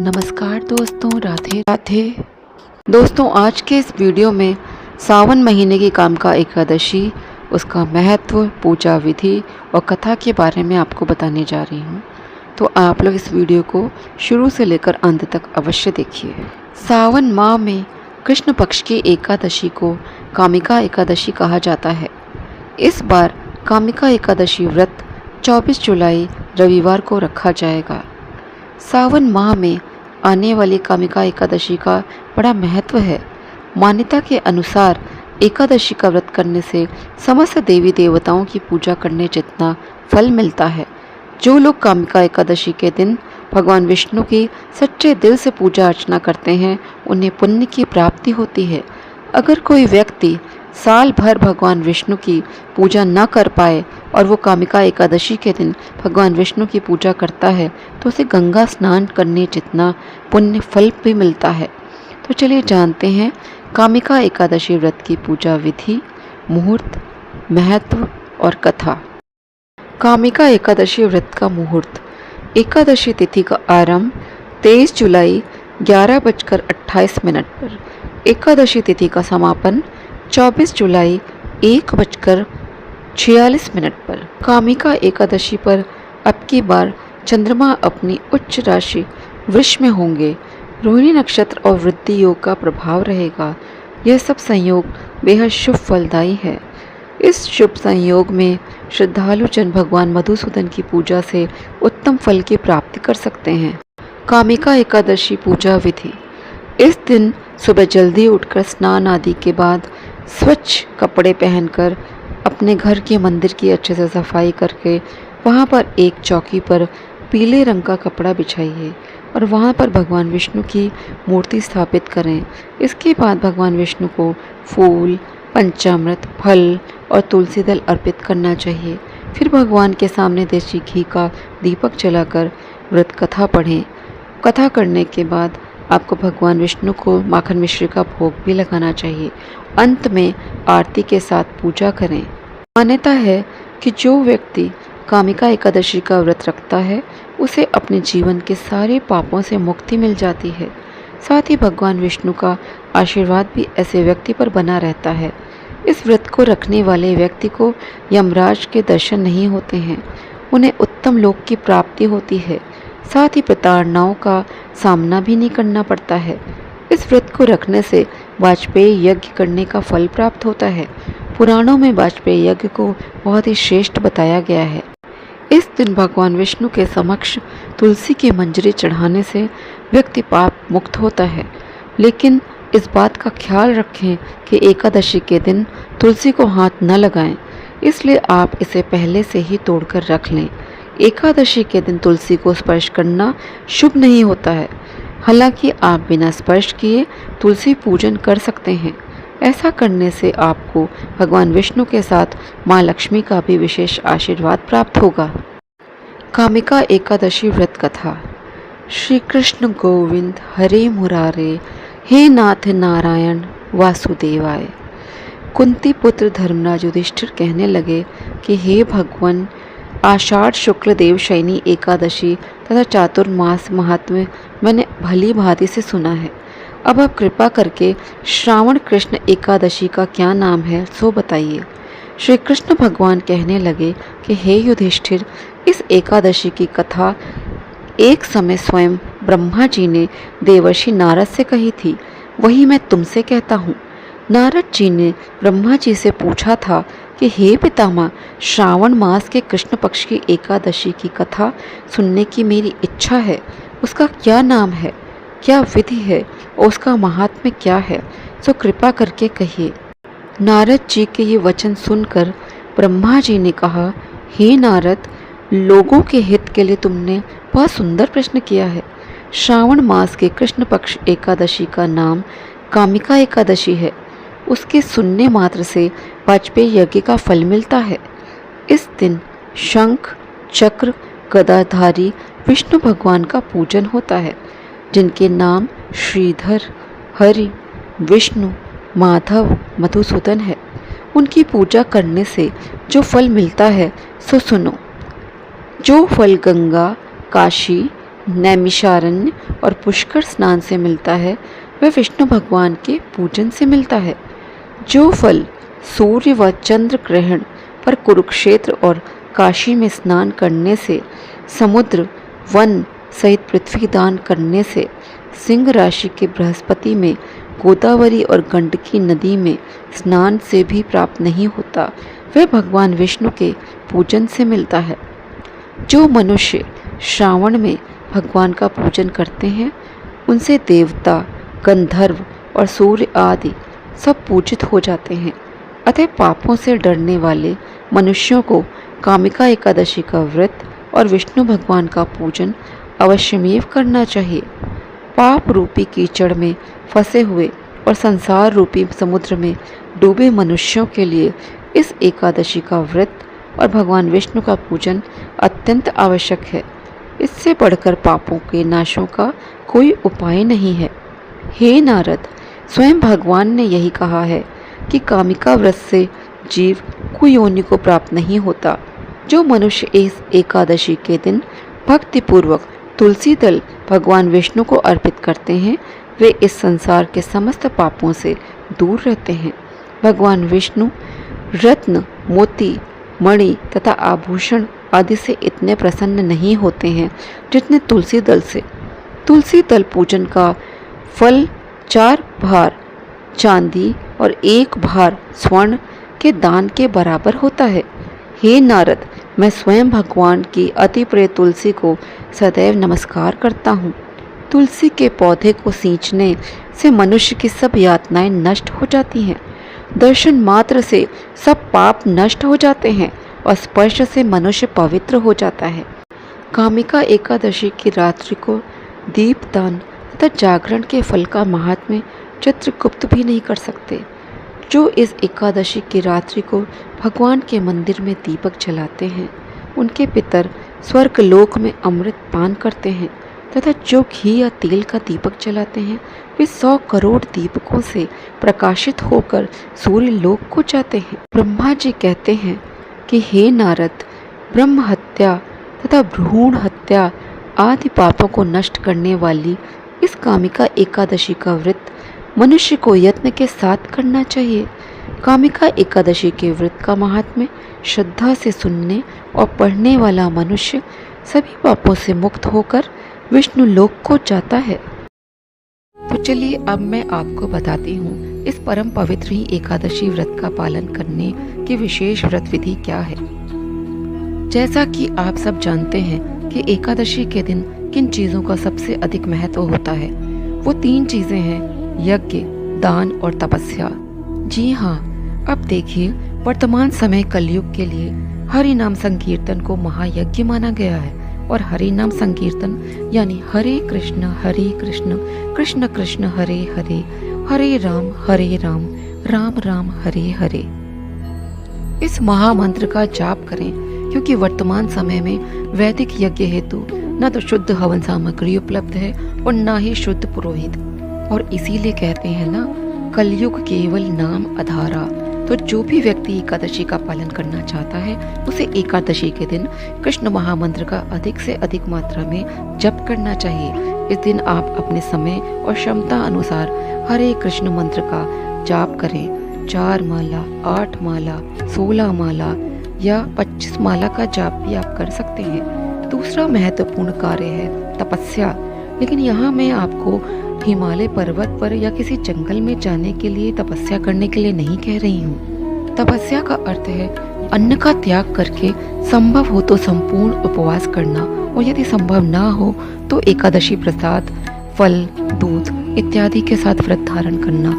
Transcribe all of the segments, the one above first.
नमस्कार दोस्तों, राधे राधे। दोस्तों, आज के इस वीडियो में सावन महीने की कामिका एकादशी, उसका महत्व, पूजा विधि और कथा के बारे में आपको बताने जा रही हूँ। तो आप लोग इस वीडियो को शुरू से लेकर अंत तक अवश्य देखिए। सावन माह में कृष्ण पक्ष की एकादशी को कामिका एकादशी कहा जाता है। इस बार कामिका एकादशी व्रत 24 जुलाई रविवार को रखा जाएगा। सावन माह में आने वाली कामिका एकादशी का बड़ा महत्व है। मान्यता के अनुसार एकादशी का व्रत करने से समस्त देवी देवताओं की पूजा करने जितना फल मिलता है। जो लोग कामिका एकादशी के दिन भगवान विष्णु की सच्चे दिल से पूजा अर्चना करते हैं, उन्हें पुण्य की प्राप्ति होती है। अगर कोई व्यक्ति साल भर भगवान विष्णु की पूजा न कर पाए और वो कामिका एकादशी के दिन भगवान विष्णु की पूजा करता है, तो उसे गंगा स्नान करने जितना पुण्य फल भी मिलता है। तो चलिए जानते हैं कामिका एकादशी व्रत की पूजा विधि, मुहूर्त, महत्व और कथा। कामिका एकादशी व्रत का मुहूर्त। एकादशी तिथि का आरंभ 23 जुलाई 11:28 पर। एकादशी तिथि का समापन 24 जुलाई 1:46 पर। कामिका एकादशी पर अब की बार चंद्रमा अपनी उच्च राशि वृष में होंगे। रोहिणी नक्षत्र और वृद्धि योग का प्रभाव रहेगा। यह सब संयोग बेहद शुभ फलदायी है। इस शुभ संयोग में श्रद्धालु जन भगवान मधुसूदन की पूजा से उत्तम फल की प्राप्ति कर सकते हैं। कामिका एकादशी पूजा विधि। इस दिन सुबह जल्दी उठकर स्नान आदि के बाद स्वच्छ कपड़े पहनकर अपने घर के मंदिर की अच्छे से सफाई करके वहाँ पर एक चौकी पर पीले रंग का कपड़ा बिछाइए और वहाँ पर भगवान विष्णु की मूर्ति स्थापित करें। इसके बाद भगवान विष्णु को फूल, पंचामृत, फल और तुलसी दल अर्पित करना चाहिए। फिर भगवान के सामने देसी घी का दीपक जलाकर व्रत कथा पढ़ें। कथा करने के बाद आपको भगवान विष्णु को माखन मिश्री का भोग भी लगाना चाहिए। अंत में आरती के साथ पूजा करें। मान्यता है कि जो व्यक्ति कामिका एकादशी का व्रत रखता है, उसे अपने जीवन के सारे पापों से मुक्ति मिल जाती है। साथ ही भगवान विष्णु का आशीर्वाद भी ऐसे व्यक्ति पर बना रहता है। इस व्रत को रखने वाले व्यक्ति को यमराज के दर्शन नहीं होते हैं, उन्हें उत्तम लोक की प्राप्ति होती है। साथ ही प्रताड़नाओं का सामना भी नहीं करना पड़ता है। इस व्रत को रखने से वाजपेयी यज्ञ करने का फल प्राप्त होता है। पुराणों में वाजपेयी यज्ञ को बहुत ही श्रेष्ठ बताया गया है। इस दिन भगवान विष्णु के समक्ष तुलसी की मंजरी चढ़ाने से व्यक्ति पाप मुक्त होता है। लेकिन इस बात का ख्याल रखें कि एकादशी के दिन तुलसी को हाथ न लगाएं, इसलिए आप इसे पहले से ही तोड़कर रख लें। एकादशी के दिन तुलसी को स्पर्श करना शुभ नहीं होता है। हालांकि आप बिना स्पर्श किए तुलसी पूजन कर सकते हैं। ऐसा करने से आपको भगवान विष्णु के साथ माँ लक्ष्मी का भी विशेष आशीर्वाद प्राप्त होगा। कामिका एकादशी व्रत कथा। श्री कृष्ण गोविंद हरे मुरारे, हे नाथ नारायण वासुदेवाय। कुंती पुत्र धर्मराज युधिष्ठिर कहने लगे कि हे भगवान, आषाढ़ शुक्ल देवशयनी एकादशी तथा चातुर्मास महात्म्य मैंने भली भांति से सुना है। अब आप कृपा करके श्रावण कृष्ण एकादशी का क्या नाम है सो बताइए। श्री कृष्ण भगवान कहने लगे कि हे युधिष्ठिर, इस एकादशी की कथा एक समय स्वयं ब्रह्मा जी ने देवर्षि नारद से कही थी, वही मैं तुमसे कहता हूँ। नारद जी ने ब्रह्मा जी से पूछा था कि हे पितामह, श्रावण मास के कृष्ण पक्ष की एकादशी की कथा सुनने की मेरी इच्छा है। उसका क्या नाम है, क्या विधि है और उसका महात्म्य क्या है, सो कृपा करके कहिए। नारद जी के ये वचन सुनकर ब्रह्मा जी ने कहा, हे नारद, लोगों के हित के लिए तुमने बहुत सुंदर प्रश्न किया है। श्रावण मास के कृष्ण पक्ष एकादशी का नाम कामिका एकादशी है। उसके सुनने मात्र से वाजपेयी यज्ञ का फल मिलता है। इस दिन शंख, चक्र, गदाधारी विष्णु भगवान का पूजन होता है, जिनके नाम श्रीधर, हरि, विष्णु, माधव, मधुसूदन है। उनकी पूजा करने से जो फल मिलता है सो सुनो। जो फल गंगा, काशी, नैमिषारण्य और पुष्कर स्नान से मिलता है वह विष्णु भगवान के पूजन से मिलता है। जो फल सूर्य व चंद्र ग्रहण पर कुरुक्षेत्र और काशी में स्नान करने से, समुद्र वन सहित पृथ्वी दान करने से, सिंह राशि के बृहस्पति में गोदावरी और गंडकी नदी में स्नान से भी प्राप्त नहीं होता, वह भगवान विष्णु के पूजन से मिलता है। जो मनुष्य श्रावण में भगवान का पूजन करते हैं उनसे देवता, गंधर्व और सूर्य आदि सब पूजित हो जाते हैं। अतः पापों से डरने वाले मनुष्यों को कामिका एकादशी का व्रत और विष्णु भगवान का पूजन अवश्यमेव करना चाहिए। पाप रूपी कीचड़ में फंसे हुए और संसार रूपी समुद्र में डूबे मनुष्यों के लिए इस एकादशी का व्रत और भगवान विष्णु का पूजन अत्यंत आवश्यक है। इससे बढ़कर पापों के नाशों का कोई उपाय नहीं है। हे नारद, स्वयं भगवान ने यही कहा है कि कामिका व्रत से जीव कुयोनि को प्राप्त नहीं होता। जो मनुष्य इस एकादशी के दिन भक्तिपूर्वक तुलसी दल भगवान विष्णु को अर्पित करते हैं वे इस संसार के समस्त पापों से दूर रहते हैं। भगवान विष्णु रत्न, मोती, मणि तथा आभूषण आदि से इतने प्रसन्न नहीं होते हैं जितने तुलसी दल से। तुलसी दल पूजन का फल 4 भार चांदी और 1 भार स्वर्ण के दान के बराबर होता है। हे नारद, मैं स्वयं भगवान की अति प्रिय तुलसी को सदैव नमस्कार करता हूँ। तुलसी के पौधे को सींचने से मनुष्य की सब यातनाएं नष्ट हो जाती हैं। दर्शन मात्र से सब पाप नष्ट हो जाते हैं और स्पर्श से मनुष्य पवित्र हो जाता है। कामिका एकादशी की रात्रि को दीपदान तथा जागरण के फल का महात्म्य चित्रगुप्त भी नहीं कर सकते। जो इस एकादशी की रात्रि को भगवान के मंदिर में दीपक जलाते हैं उनके पितर स्वर्ग लोक में अमृत पान करते हैं तथा जो घी या तेल का दीपक जलाते हैं वे 100 करोड़ दीपकों से प्रकाशित होकर सूर्य लोक को जाते हैं। ब्रह्मा जी कहते हैं कि हे नारद, ब्रह्म हत्या तथा भ्रूण हत्या आदि पापों को नष्ट करने वाली इस कामिका एकादशी का व्रत मनुष्य को यत्न के साथ करना चाहिए। कामिका एकादशी के व्रत का महात्म्य श्रद्धा से सुनने और पढ़ने वाला मनुष्य सभी पापों से मुक्त होकर विष्णु लोक को जाता है। तो चलिए अब मैं आपको बताती हूँ इस परम पवित्र ही एकादशी व्रत का पालन करने की विशेष व्रत विधि क्या है। जैसा कि आप सब जानते हैं कि एकादशी के दिन किन चीज़ों का सबसे अधिक महत्व होता है, वो 3 चीज़ें हैं, यज्ञ, दान और तपस्या। जी हाँ, अब देखिए वर्तमान समय कलयुग के लिए हरि नाम संकीर्तन को महायज्ञ माना गया है और हरि नाम संकीर्तन यानी हरे कृष्ण कृष्ण कृष्ण हरे हरे, हरे राम राम राम हरे हरे। इस महामंत्र का जाप करें क्योंकि वर्तमान समय में वैदिक यज्ञ हेतु न तो शुद्ध हवन सामग्री उपलब्ध है और न ही शुद्ध पुरोहित, और इसीलिए कहते हैं ना, कलयुग केवल नाम आधारा। तो जो भी व्यक्ति एकादशी का पालन करना चाहता है उसे एकादशी के दिन कृष्ण महामंत्र का अधिक से अधिक मात्रा में जप करना चाहिए। इस दिन आप अपने समय और क्षमता अनुसार हरे कृष्ण मंत्र का जाप करें। 4 माला, 8 माला, 16 माला या 25 माला का जाप भी आप कर सकते हैं। दूसरा महत्वपूर्ण कार्य है तपस्या, लेकिन यहाँ मैं आपको हिमालय पर्वत पर या किसी जंगल में जाने के लिए तपस्या करने के लिए नहीं कह रही हूँ। तपस्या का अर्थ है अन्न का त्याग करके संभव हो तो संपूर्ण उपवास करना, और यदि संभव ना हो तो एकादशी प्रसाद, फल, दूध इत्यादि के साथ व्रत धारण करना।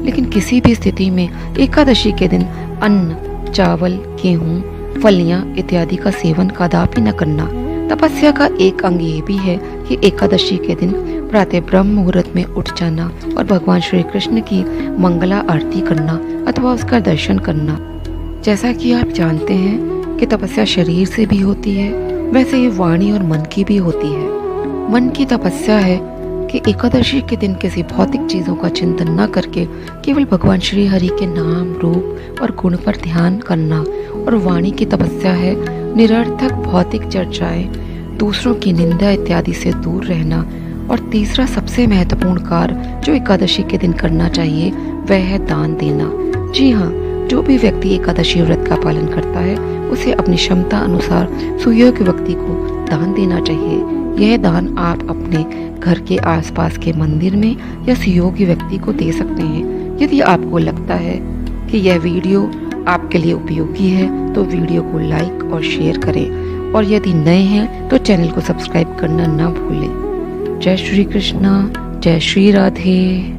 लेकिन किसी भी स्थिति में एकादशी के दिन अन्न, चावल, गेहूँ, फलियाँ इत्यादि का सेवन कदापि न करना। तपस्या का एक अंग ये भी है कि एकादशी के दिन प्रातः ब्रह्म मुहूर्त में उठ जाना और भगवान श्री कृष्ण की मंगला आरती करना अथवा उसका दर्शन करना। जैसा कि आप जानते हैं कि तपस्या शरीर से भी होती है, वैसे ये वाणी और मन की भी होती है। मन की तपस्या है कि एकादशी के दिन किसी भौतिक चीज़ों का चिंतन न करके केवल भगवान श्री हरि के नाम, रूप और गुण पर ध्यान करना। और वाणी की तपस्या है निरर्थक भौतिक चर्चाएं, दूसरों की निंदा इत्यादि से दूर रहना। और तीसरा सबसे महत्वपूर्ण कार्य जो एकादशी के दिन करना चाहिए वह है दान देना। जी हाँ, जो भी व्यक्ति एकादशी व्रत का पालन करता है उसे अपनी क्षमता अनुसार सुयोग्य व्यक्ति को दान देना चाहिए। यह दान आप अपने घर के आसपास के मंदिर में या सुयोग्य व्यक्ति को दे सकते हैं। यदि आपको लगता है कि यह वीडियो आपके लिए उपयोगी है तो वीडियो को लाइक और शेयर करें, और यदि नए हैं तो चैनल को सब्सक्राइब करना ना भूलें। जय श्री कृष्णा, जय श्री राधे।